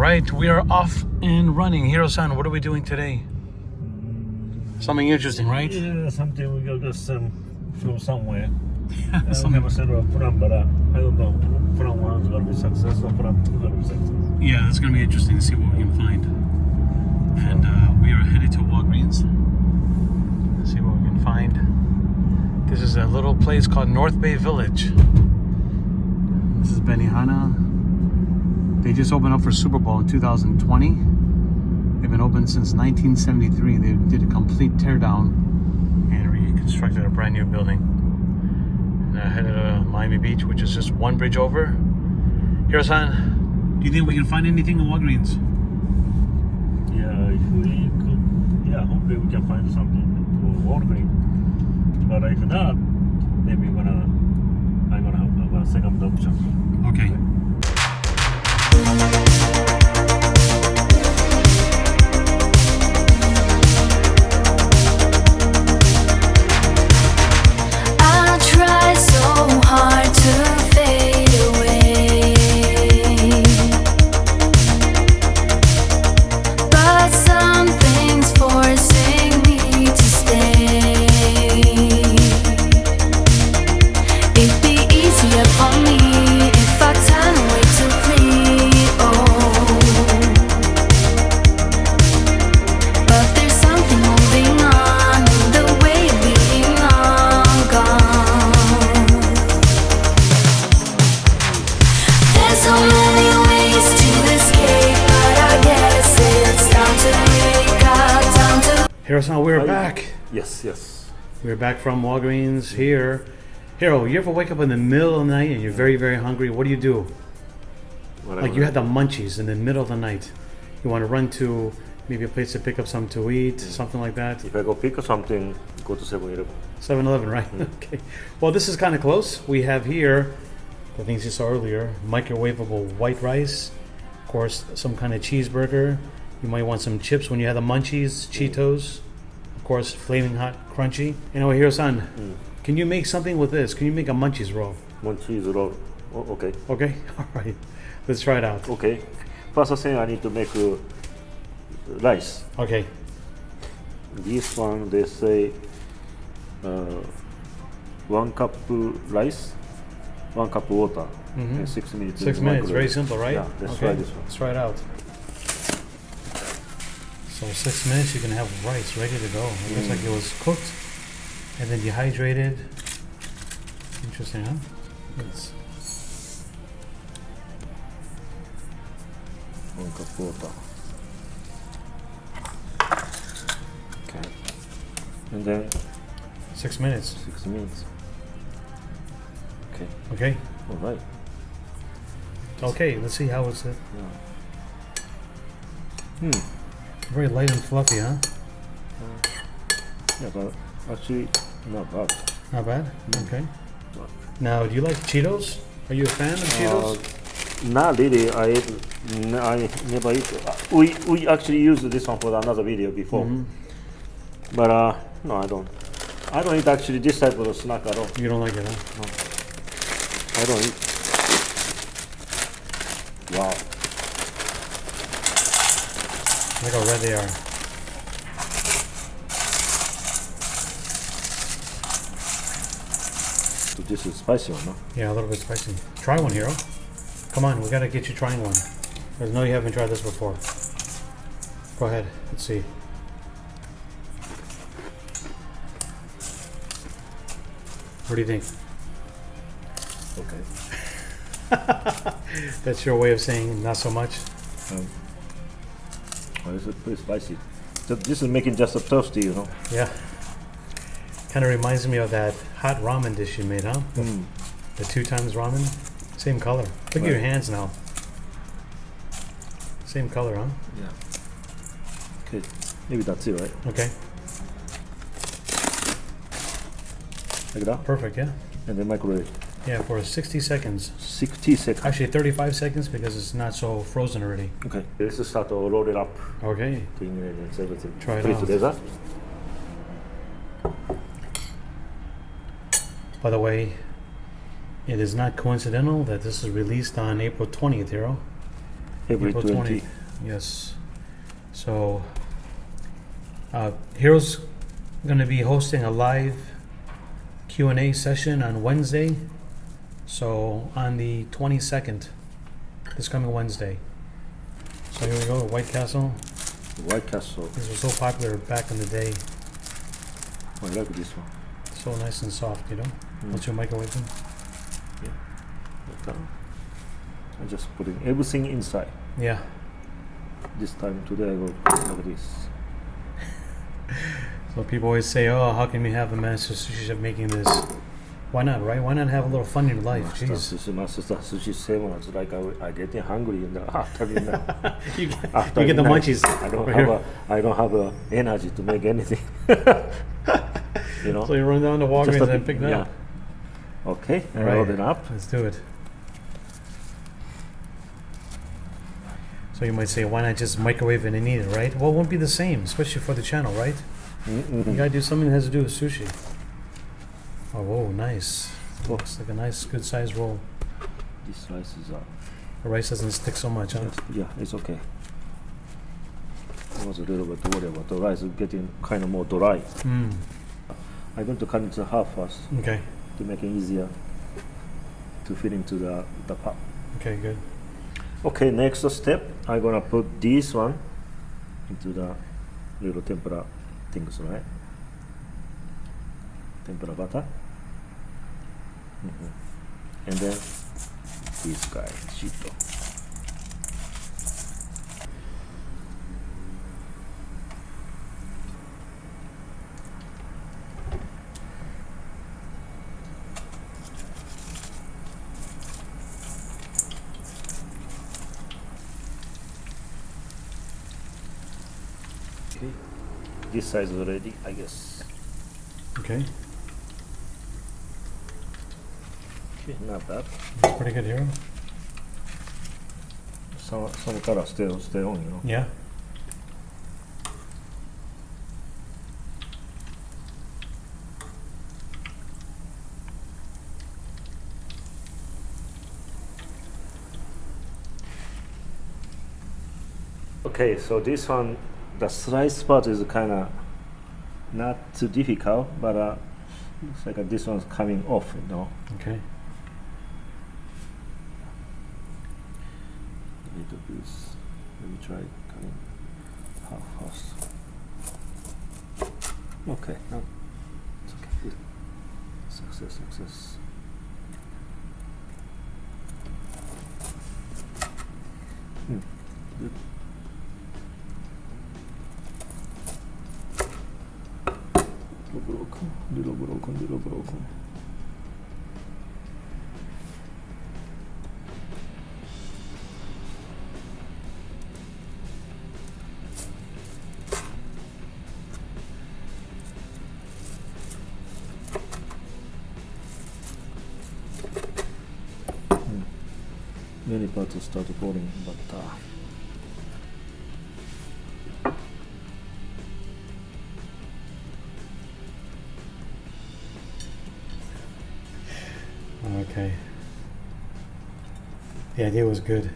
right, we are off and running. Hiro-san, what are we doing today? Something interesting, right? Yeah, something we got from somewhere. Yeah, We have a set of plan, but I don't know. Plan 1 is going to be successful, plan 2 is going to be successful. Yeah, it's going to be interesting to see what we can find. And we are headed to Walgreens. Let's see what we can find. This is a little place called North Bay Village. This is Benihana. They just opened up for Super Bowl in 2020. They've been open since 1973. They did a complete teardown and reconstructed a brand new building. And I headed to Miami Beach, which is just one bridge over. Hiro-san, do you think we can find anything in Walgreens? Yeah, if we could, hopefully we can find something to Walgreens. But if not, maybe I'm gonna have a second option. Okay. I try so hard to fade away, but something's forcing me to stay. It'd be easier for me if I turn away to flee. But there's something moving on in the way of being long gone. There's so many ways to escape, but I guess it's time to wake up, time to... Hiro-san, we're back. Yes. We're back from Walgreens here. Hiro, you ever wake up in the middle of the night and you're very, very hungry? What do you do? Like you had the munchies in the middle of the night. You want to run to maybe a place to pick up something to eat, something like that. If I go pick up something, go to 7-Eleven. 7-Eleven, right? Okay. Well, this is kind of close. We have here the things you saw earlier: microwavable white rice, of course, some kind of cheeseburger. You might want some chips when you have the munchies, Cheetos, of course, flaming hot, crunchy. Anyway, Hiro-san, can you make something with this? Can you make a munchies roll? Munchies roll. Oh, okay. Okay, all right. Let's try it out. Okay. First thing I need to make rice. Okay. This one they say 1 cup rice, 1 cup water, and 6 minutes. 6 minutes, very simple, right? Yeah, let's try this one. Let's try it out. So 6 minutes, you can have rice ready to go. It looks like it was cooked and then dehydrated. Interesting, huh? It's 1 cup water. Okay. And then 6 minutes. 6 minutes. Okay. Okay. All right. Okay, let's see how it's it. Yeah. Very light and fluffy, huh? Yeah, but actually not bad. Not bad? Okay. Now, do you like Cheetos? Are you a fan of Cheetos? Not really. I never eat. We actually used this one for another video before. But no, I don't. I don't eat actually this type of snack at all. You don't like it, huh? No. I don't eat. Wow. Look how red they are. So this is spicy one, no? Yeah, a little bit spicy. Try one, Hiro. Come on, we gotta get you trying one. I know you haven't tried this before. Go ahead, let's see. What do you think? Okay. That's your way of saying not so much? This is pretty spicy. So this is making just a toasty, you know? Yeah. Kind of reminds me of that hot ramen dish you made, huh? The 2 times ramen. Same color. Look at your hands now. Same color, huh? Yeah. Okay. Maybe that's it, right? Okay. Like that? Perfect, yeah? And then microwave. Yeah, for 60 seconds. 60 seconds. Actually, 35 seconds because it's not so frozen already. Okay. Let's start to roll it up. Okay. The ingredients, everything. Try it Put out. together. By the way, it is not coincidental that this is released on April 20th, Hiro. April 20. 20th. Yes. So, Hiro's going to be hosting a live Q&A session on Wednesday. So, on the 22nd, this coming Wednesday. So here we go, White Castle. White Castle. These were so popular back in the day. I like this one. So nice and soft, you know? Once you microwave them. Yeah. Like that. I'm just putting everything inside. Yeah. This time today I go like this. So people always say, oh, how can we have a master sushi chef making this? Why not, right? Why not have a little fun in your life? Master Jeez. sushi seven. It's like I getting hungry in the afternoon now. you After get the midnight, munchies. I don't have energy to make anything. You know. So you run down to Walgreens Just a- and pick that yeah. up. Okay, All roll right. it up. Let's do it. So you might say, why not just microwave it and eat it, right? Well, it won't be the same, especially for the channel, right? You gotta do something that has to do with sushi. Oh, whoa, nice. Looks like a nice, good sized roll. This rice is The rice doesn't stick so much, huh? yeah, it's okay. I was a little bit worried about the rice getting kind of more dry. Mm. I'm going to cut it to half first Okay. to make it easier to fit into the pot. Okay, good. Okay, next step, I'm gonna put this one into the little tempura things, right? Tempura butter. And then this guy, Shito. Okay, this size is ready, I guess. Okay. Okay, not bad. That's pretty good, Hiro. Some color stay on, you know. Yeah. Okay, so this one, the slice part is kind of not too difficult, but looks like this one's coming off, you know. Okay. A little piece. Let me try cutting half first. Okay, no, it's okay. Good. Success. Good. Little broken. Many parts will start falling, but Okay. The idea was good.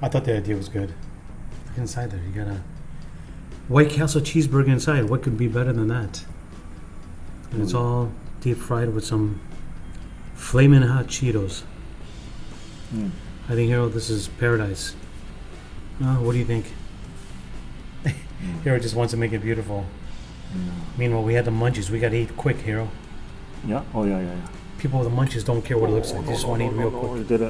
I thought the idea was good. Look inside there. You got a White Castle cheeseburger inside. What could be better than that? And it's all deep fried with some flaming hot Cheetos. I think, Hiro, this is paradise. What do you think? Hiro just wants to make it beautiful. Meanwhile, we had the munchies. We got to eat quick, Hiro. yeah. Oh yeah. People with the munchies don't care what it looks like. They just want to eat real quick.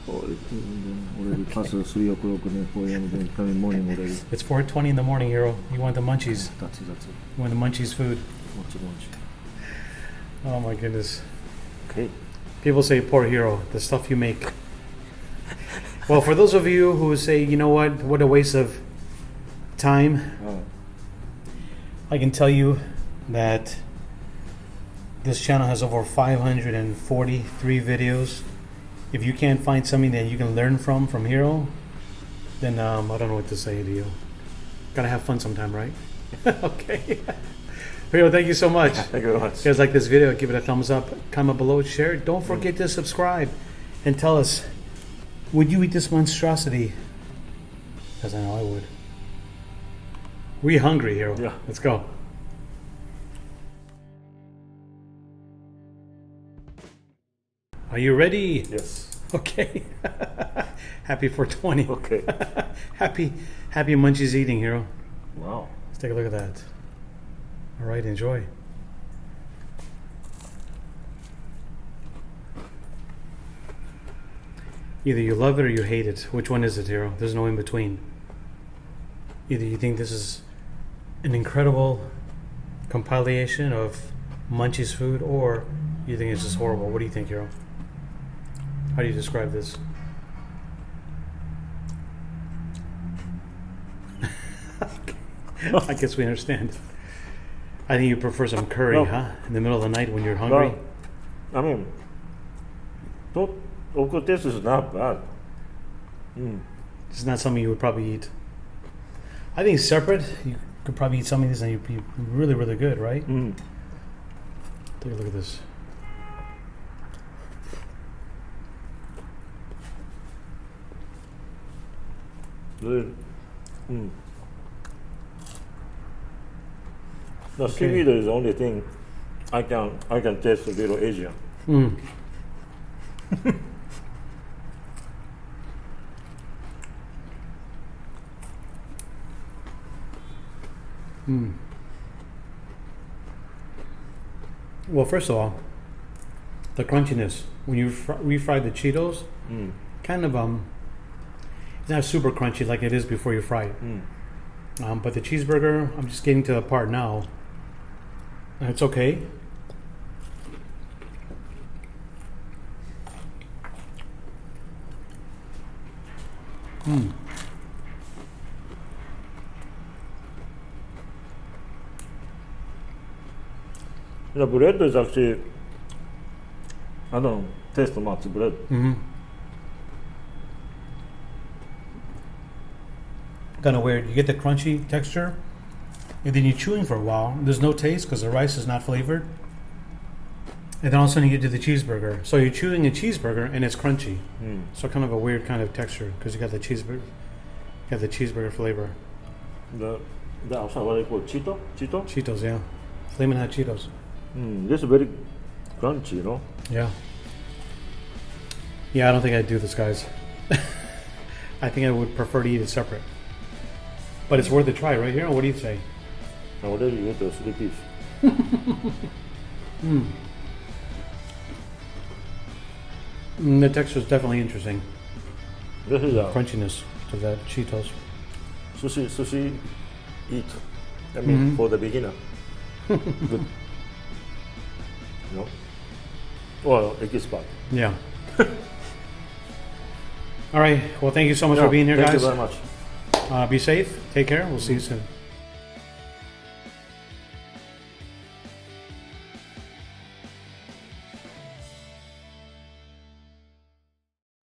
Already past 3 o'clock and 4 a.m. coming morning already. It's 4:20 in the morning, Hiro. You want the munchies. That's it. You want the munchies food. Watch. Oh my goodness. Okay. People say, poor Hiro, the stuff you make. Well, for those of you who say, you know what a waste of time, Oh. I can tell you that this channel has over 543 videos. If you can't find something that you can learn from Hiro, then I don't know what to say to you. Gotta have fun sometime, right? Okay. Hiro, thank you so much. Thank you very much. If you guys like this video, give it a thumbs up, comment below, share it. Don't forget to subscribe and tell us, would you eat this monstrosity because I know I would. We hungry, Hiro? Yeah. Let's go. Are you ready? Yes. Okay. Happy 420. Okay. happy Munchies eating, Hiro. Wow. Let's take a look at that. All right, enjoy. Either you love it or you hate it. Which one is it, Hiro? There's no in between. Either you think this is an incredible compilation of Munchies food, or you think it's just horrible. What do you think, Hiro? How do you describe this? I guess we understand. I think you prefer some curry, No. huh? In the middle of the night when you're hungry. Well, I mean, of course, this is not bad. It's not something you would probably eat. I think separate, you could probably eat some of these and you'd be really, really good, right? Take a look at this. Good. The seaweed is the only thing I can taste a little Asian. Well, first of all, the crunchiness when you refry the Cheetos, kind of it's not super crunchy like it is before you fry it. But the cheeseburger, I'm just getting to the part now. And it's okay. The bread is actually, I don't taste much bread. Kind of weird. You get the crunchy texture, and then you're chewing for a while. There's no taste because the rice is not flavored. And then all of a sudden you get to the cheeseburger. So you're chewing a cheeseburger and it's crunchy. So kind of a weird kind of texture because you got the cheeseburger flavor. The outside, what do you call it? Cheeto? Cheetos, yeah. Flamin' Hot Cheetos. This is very crunchy, you know? Yeah. Yeah, I don't think I'd do this, guys. I think I would prefer to eat it separate. But it's worth a try, right here. What do you say? I already ate the 3 piece. The texture is definitely interesting. This is a Crunchiness to that Cheetos. sushi eat. I mean, for the beginner. Good. No? Well, expert. Yeah. All right. Well, thank you so much for being here, Thank guys. you very much. Be safe. Take care. We'll see you soon.